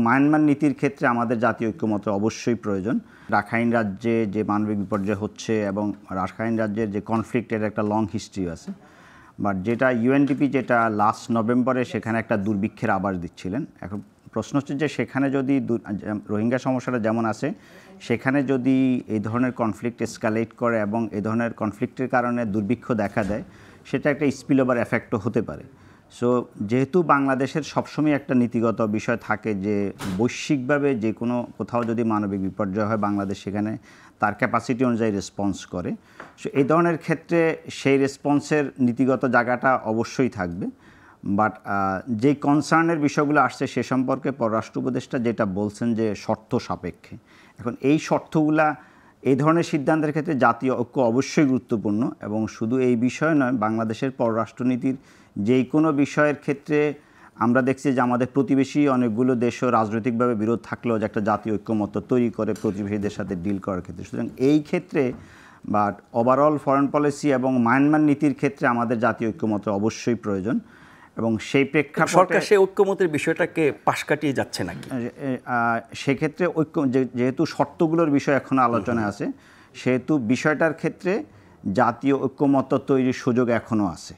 Myanmar নীতির ক্ষেত্রে আমাদের জাতীয় ঐক্যমত্য অবশ্যই প্রয়োজন। রাখাইন রাজ্যে যে মানবিক বিপর্যয় হচ্ছে এবং রাখাইন রাজ্যের যে কনফ্লিক্টের একটা লং হিস্ট্রি আছে, বাট যেটা ইউএনডিপি যেটা লাস্ট নভেম্বরে সেখানে একটা দুর্ভিক্ষের আভাস দিচ্ছিলেন। এখন প্রশ্ন হচ্ছে যে সেখানে যদি রোহিঙ্গা সমস্যাটা যেমন আছে, সেখানে যদি এই ধরনের কনফ্লিক্ট এসকালেট করে এবং এই ধরনের কনফ্লিক্টের কারণে দুর্ভিক্ষ দেখা দেয়, সেটা একটা স্পিল ওভার এফেক্টও হতে পারে। সো যেহেতু বাংলাদেশের সবসময় একটা নীতিগত বিষয় থাকে যে বৈশ্বিকভাবে যে কোনো কোথাও যদি মানবিক বিপর্যয় হয়, বাংলাদেশ সেখানে তার ক্যাপাসিটি অনুযায়ী রেসপন্স করে। সো এই ধরনের ক্ষেত্রে সেই রেসপন্সের নীতিগত জায়গাটা অবশ্যই থাকবে। বাট যেই কনসার্নের বিষয়গুলো আসছে সে সম্পর্কে পররাষ্ট্র উপদেষ্টা যেটা বলছেন যে শর্ত সাপেক্ষে। এখন এই শর্তগুলা এই ধরনের সিদ্ধান্তের ক্ষেত্রে জাতীয় ঐক্য অবশ্যই গুরুত্বপূর্ণ, এবং শুধু এই বিষয় নয়, বাংলাদেশের পররাষ্ট্রনীতির যেই কোনো বিষয়ের ক্ষেত্রে আমরা দেখছি যে আমাদের প্রতিবেশী অনেকগুলো দেশও রাজনৈতিকভাবে বিরোধ থাকলেও যে একটা জাতীয় ঐক্যমত্য তৈরি করে প্রতিবেশীদের সাথে ডিল করার ক্ষেত্রে। সুতরাং এই ক্ষেত্রে বাট ওভারঅল ফরেন পলিসি এবং মায়ানমার নীতির ক্ষেত্রে আমাদের জাতীয় ঐক্যমত্য অবশ্যই প্রয়োজন, এবং সেই প্রেক্ষাপটে সরকার সেই ঐক্যমতের বিষয়টাকে পাশ কাটিয়ে যাচ্ছে নাকি? সেক্ষেত্রে ঐক্য যেহেতু শর্তগুলোর বিষয় এখনো আলোচনায় আছে, সেহেতু বিষয়টার ক্ষেত্রে জাতীয় ঐক্যমত্য তৈরির সুযোগ এখনও আছে।